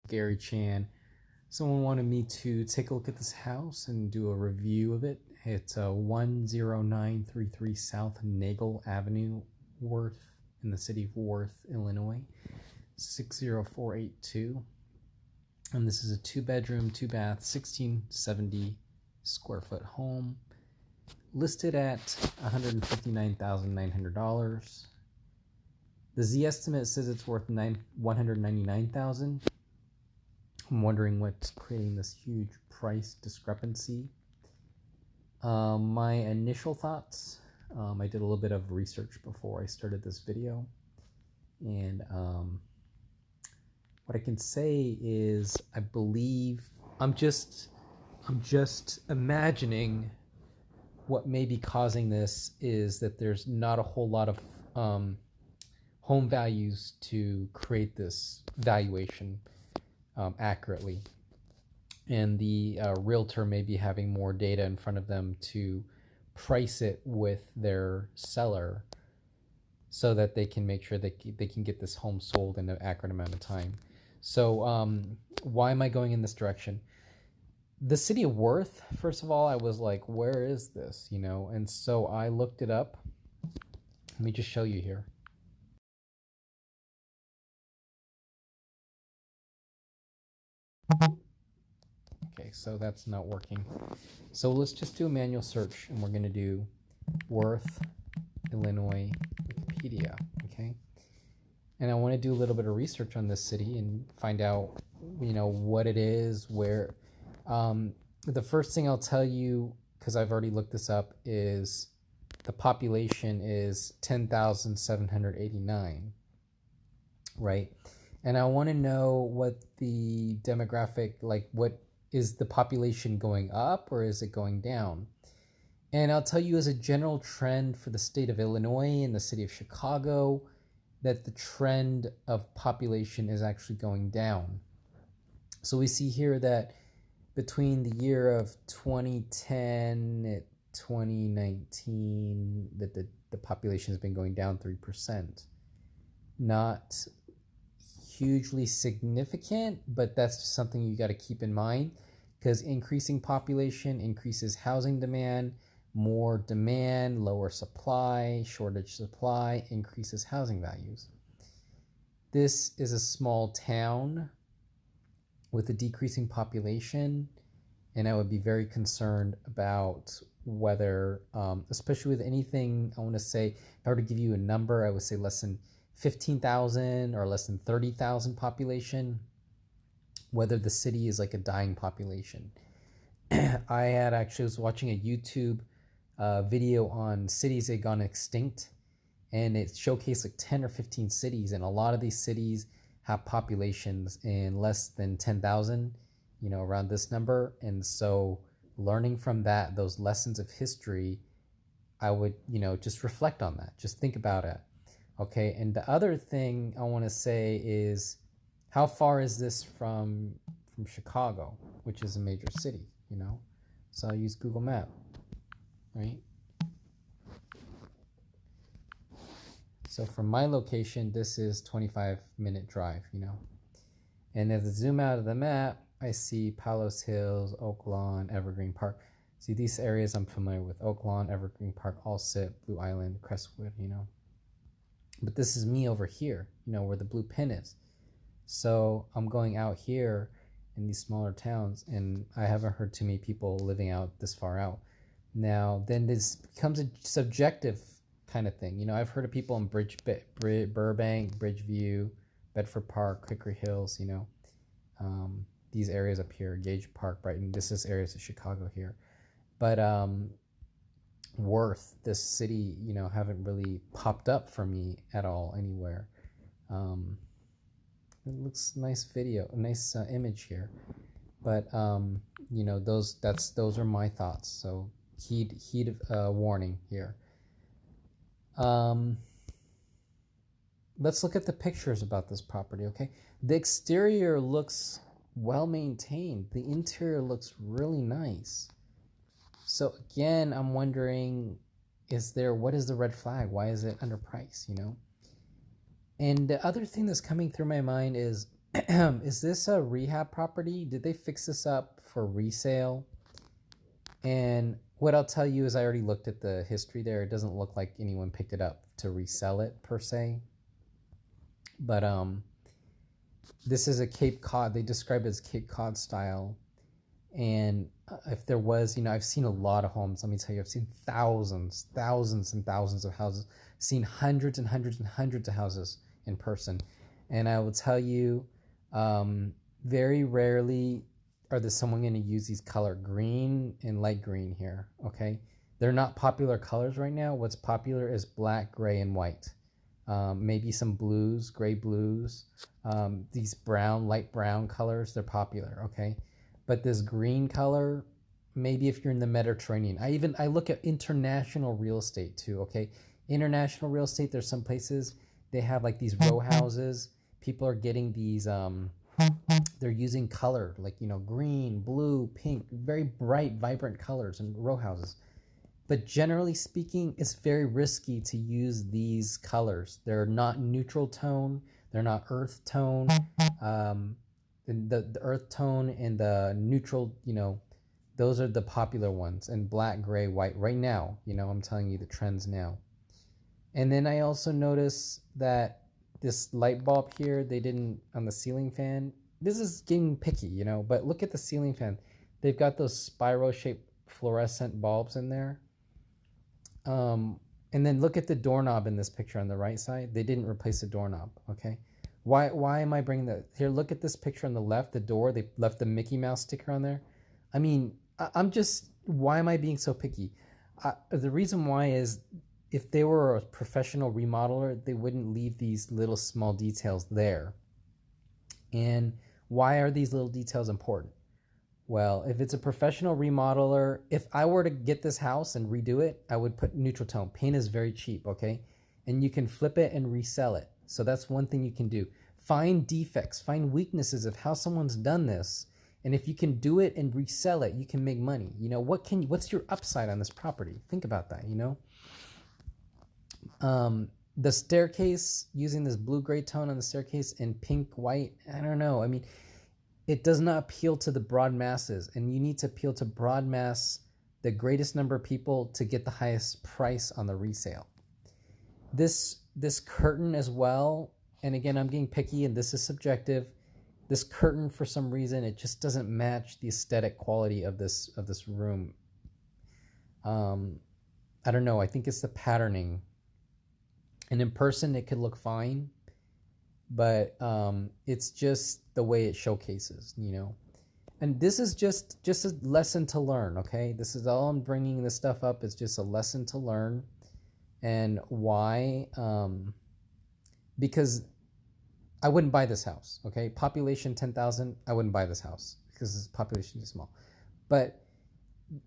Gary Chan. Someone wanted me to take a look at this house and do a review of it. It's 10933 South Nagle Avenue, Worth, in the city of Worth, Illinois, 60482. And this is a 2-bedroom, 2-bath, 1670 square foot home, listed at $159,900. The Z estimate says it's worth $199,000. I'm wondering what's creating this huge price discrepancy. My initial thoughts, I did a little bit of research before I started this video, and what I can say is I believe I'm just imagining what may be causing this is that there's not a whole lot of home values to create this valuation accurately, and the realtor may be having more data in front of them to price it with their seller so that they can make sure that they can get this home sold in an accurate amount of time. So why am I going in this direction? The city of Worth, first of all, I was like, where is this, you know? And so I looked it up. Let me just show you here. Okay, so that's not working. So let's just do a manual search, and we're going to do Worth, Illinois, Wikipedia, okay? And I want to do a little bit of research on this city and find out, you know, what it is, where. The first thing I'll tell you, because I've already looked this up, is the population is 10,789, right? And I want to know what the demographic, like, what is the population going up or is it going down? And I'll tell you as a general trend for the state of Illinois and the city of Chicago that the trend of population is actually going down. So we see here that between the year of 2010 and 2019, that the population has been going down 3%. Not hugely significant, but that's just something you got to keep in mind, because increasing population increases housing demand, more demand, lower supply, shortage supply, increases housing values. This is a small town with a decreasing population, and I would be very concerned about whether, especially with anything, I want to say, if I were to give you a number, I would say less than 15,000 or less than 30,000 population, whether the city is like a dying population. I had actually was watching a YouTube video on cities that had gone extinct, and it showcased like 10 or 15 cities, and a lot of these cities have populations in less than 10,000, you know, around this number. And so learning from that, those lessons of history, I would, you know, just reflect on that. Just think about it. Okay. And the other thing I want to say is, how far is this from Chicago, which is a major city, you know? So I'll use Google Map, right? So from my location, this is 25-minute drive, you know. And as I zoom out of the map, I see Palos Hills, Oak Lawn, Evergreen Park. See, these areas I'm familiar with: Oak Lawn, Evergreen Park, Allsip, Blue Island, Crestwood, you know. But this is me over here, you know, where the blue pin is. So I'm going out here in these smaller towns, and I haven't heard too many people living out this far out. Now, then this becomes a subjective kind of thing. You know, I've heard of people in Burbank, Bridgeview, Bedford Park, Hickory Hills, you know, these areas up here, Gage Park, Brighton. This is areas of Chicago here. But Worth, this city, you know, haven't really popped up for me at all anywhere. It looks nice video, a nice image here. But you know, those are my thoughts. So heed warning here. Let's look at the pictures about this property, okay? The exterior looks well maintained. The interior looks really nice. So again, I'm wondering, what is the red flag? Why is it underpriced, you know? And the other thing that's coming through my mind is Is this a rehab property? Did they fix this up for resale? And what I'll tell you is I already looked at the history there. It doesn't look like anyone picked it up to resell it per se. But this is a Cape Cod. They describe it as Cape Cod style. And if there was, I've seen a lot of homes. Let me tell you, I've seen thousands and thousands of houses, seen hundreds and hundreds and hundreds of houses in person. And I will tell you, very rarely are there someone going to use these color green and light green here. Okay. They're not popular colors right now. What's popular is black, gray, and white. Maybe some blues, gray blues. These brown, light brown colors, they're popular. Okay. But this green color, maybe if you're in the Mediterranean. I look at international real estate too, okay? International real estate, there's some places they have like these row houses. People are getting these, they're using color, like, green, blue, pink, very bright, vibrant colors in row houses. But generally speaking, it's very risky to use these colors. They're not neutral tone. They're not earth tone. The earth tone and the neutral, those are the popular ones. And black, gray, white right now, I'm telling you the trends now. And then I also notice that this light bulb here, they didn't, on the ceiling fan, this is getting picky, but look at the ceiling fan. They've got those spiral shaped fluorescent bulbs in there. And then look at the doorknob in this picture on the right side. They didn't replace the doorknob, okay? Why am I bringing that? Here, look at this picture on the left, the door. They left the Mickey Mouse sticker on there. I mean, why am I being so picky? The reason why is if they were a professional remodeler, they wouldn't leave these little small details there. And why are these little details important? Well, if it's a professional remodeler, if I were to get this house and redo it, I would put neutral tone. Paint is very cheap, okay? And you can flip it and resell it. So that's one thing you can do. Find defects, find weaknesses of how someone's done this. And if you can do it and resell it, you can make money. What's your upside on this property? Think about that, The staircase, using this blue-gray tone on the staircase and pink-white, I don't know. I mean, it does not appeal to the broad masses. And you need to appeal to broad mass, the greatest number of people to get the highest price on the resale. This curtain as well, and again, I'm getting picky and this is subjective. This curtain, for some reason, it just doesn't match the aesthetic quality of this room. I don't know. I think it's the patterning. And in person, it could look fine, but it's just the way it showcases, And this is just a lesson to learn, okay? This is all I'm bringing this stuff up. It's just a lesson to learn. And why? Because I wouldn't buy this house, okay? Population 10,000, I wouldn't buy this house because this population is small. But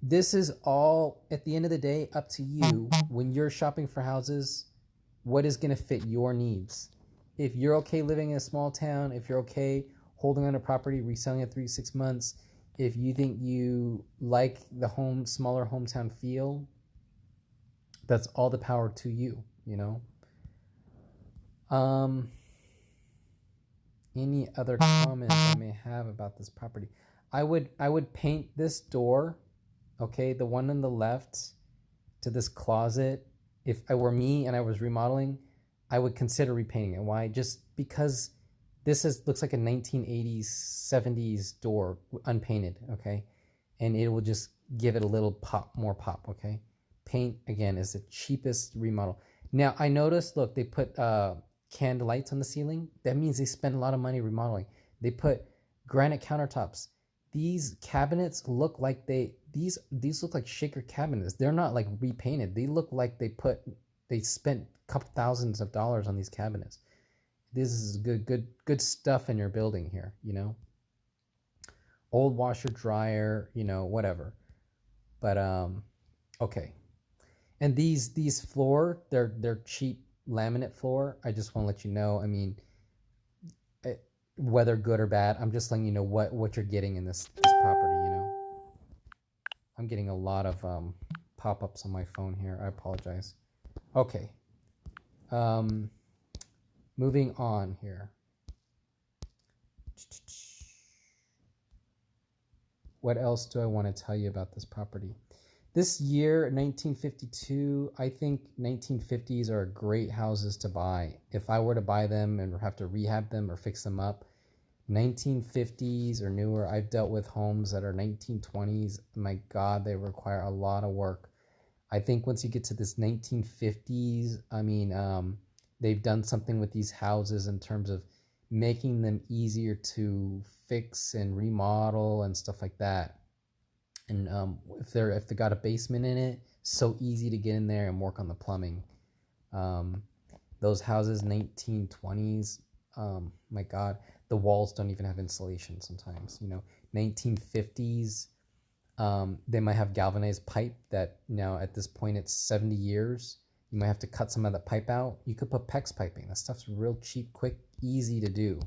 this is all, at the end of the day, up to you. When you're shopping for houses, what is going to fit your needs? If you're okay living in a small town, if you're okay holding on a property, reselling it 3 to 6 months, if you think you like the smaller hometown feel, that's all the power to you, Any other comments I may have about this property? I would paint this door, okay, the one on the left to this closet. If I were me and I was remodeling, I would consider repainting it. Why? Just because this looks like a 1980s, 70s door, unpainted, okay? And it will just give it a little more pop, okay? Paint, again, is the cheapest remodel. Now, I noticed, look, they put canned lights on the ceiling. That means they spend a lot of money remodeling. They put granite countertops. These cabinets look like these look like shaker cabinets. They're not like repainted. They look like they spent a couple thousands of dollars on these cabinets. This is good stuff in your building here, Old washer dryer, whatever. But okay. And these floor, they're cheap laminate floor. I just want to let you know. I mean, whether good or bad, I'm just letting you know what you're getting in this property. I'm getting a lot of pop-ups on my phone here. I apologize. Okay. Moving on here. what else do I want to tell you about this property? This year, 1952, I think 1950s are great houses to buy. If I were to buy them and have to rehab them or fix them up, 1950s or newer. I've dealt with homes that are 1920s. My God, they require a lot of work. I think once you get to this 1950s, they've done something with these houses in terms of making them easier to fix and remodel and stuff like that. And if they got a basement in it, so easy to get in there and work on the plumbing. Those houses, 1920s, my God, the walls don't even have insulation sometimes. 1950s, they might have galvanized pipe that now at this point it's 70 years. You might have to cut some of that pipe out. You could put PEX piping. That stuff's real cheap, quick, easy to do.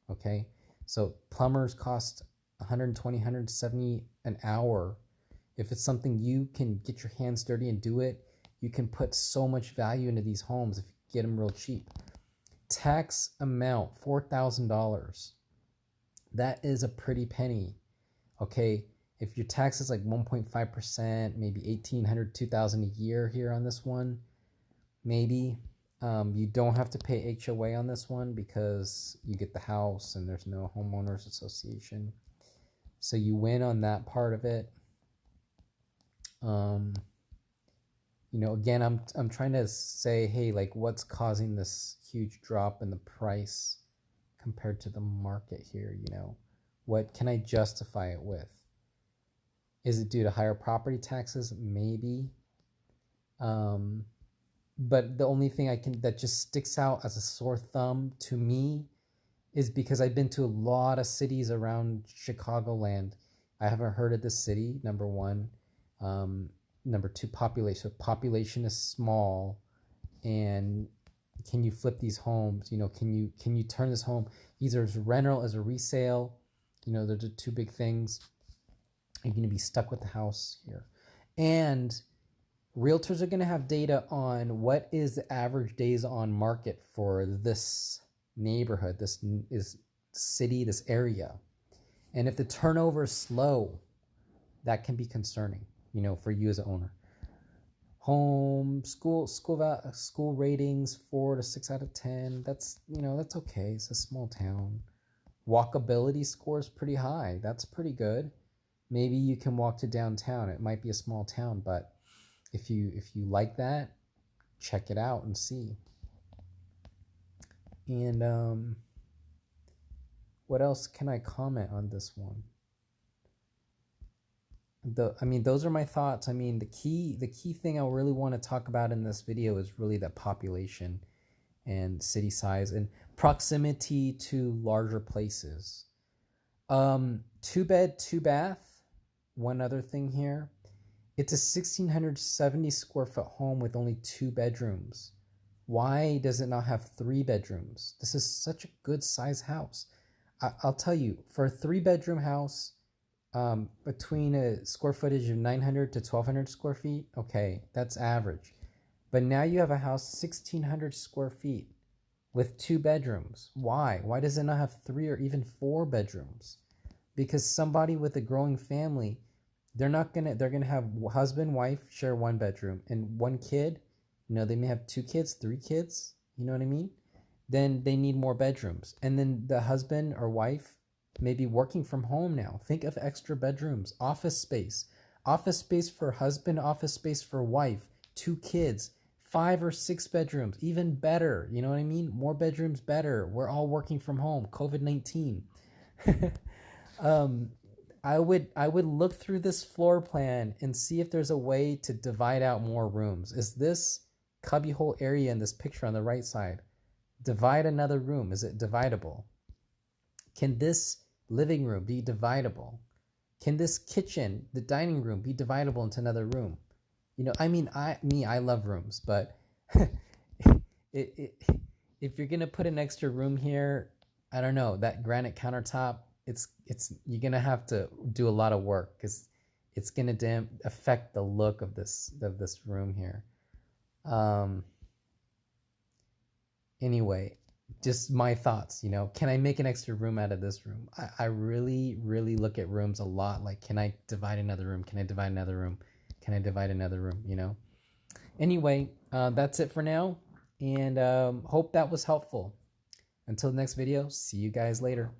Okay, so plumbers cost 120, 170 an hour. If it's something you can get your hands dirty and do it, you can put so much value into these homes if you get them real cheap. Tax amount, $4,000. That is a pretty penny. Okay, if your tax is like 1.5%, maybe $1,800, $2,000 a year here on this one, maybe. You don't have to pay HOA on this one because you get the house and there's no homeowners association. So you win on that part of it. Again, I'm trying to say, hey, like what's causing this huge drop in the price compared to the market here? What can I justify it with? Is it due to higher property taxes? Maybe. But the only thing that just sticks out as a sore thumb to me is because I've been to a lot of cities around Chicagoland. I haven't heard of this city, number one. Number two, population. Population is small, and can you flip these homes? Can you turn this home either as a rental, as a resale? Those are two big things. You're going to be stuck with the house here. And realtors are going to have data on what is the average days on market for this neighborhood, this is city, this area. And if the turnover is slow, that can be concerning, for you as an owner. Home, school ratings, 4 to 6 out of 10. That's okay. It's a small town. Walkability score is pretty high. That's pretty good. Maybe you can walk to downtown. It might be a small town, but if you like that, check it out and see. And what else can I comment on this one? Those are my thoughts. The key thing I really want to talk about in this video is really that population and city size and proximity to larger places. 2-bed, 2-bath. One other thing here. It's a 1,670 square foot home with only 2 bedrooms. Why does it not have 3 bedrooms? This is such a good size house. I'll tell you, for a 3-bedroom house, between a square footage of 900 to 1,200 square feet, okay, that's average. But now you have a house 1,600 square feet with 2 bedrooms. Why? Why does it not have 3 or even 4 bedrooms? Because somebody with a growing family, they're gonna have husband, wife share 1 bedroom and 1 kid. They may have 2 kids, 3 kids. You know what I mean? Then they need more bedrooms. And then the husband or wife may be working from home now. Think of extra bedrooms, office space for husband, office space for wife, 2 kids, 5 or 6 bedrooms, even better. You know what I mean? More bedrooms, better. We're all working from home. COVID-19. I would look through this floor plan and see if there's a way to divide out more rooms. Is this cubbyhole area in this picture on the right side? Divide another room. Is it dividable? Can this living room be dividable? Can this kitchen, the dining room, be dividable into another room? I love rooms, but if you're gonna put an extra room here, I don't know, that granite countertop, you're gonna have to do a lot of work because it's gonna affect the look of this room here. Anyway, just my thoughts, can I make an extra room out of this room? I really, really look at rooms a lot. Like, can I divide another room? Can I divide another room? Can I divide another room? Anyway, that's it for now. And hope that was helpful. Until the next video, see you guys later.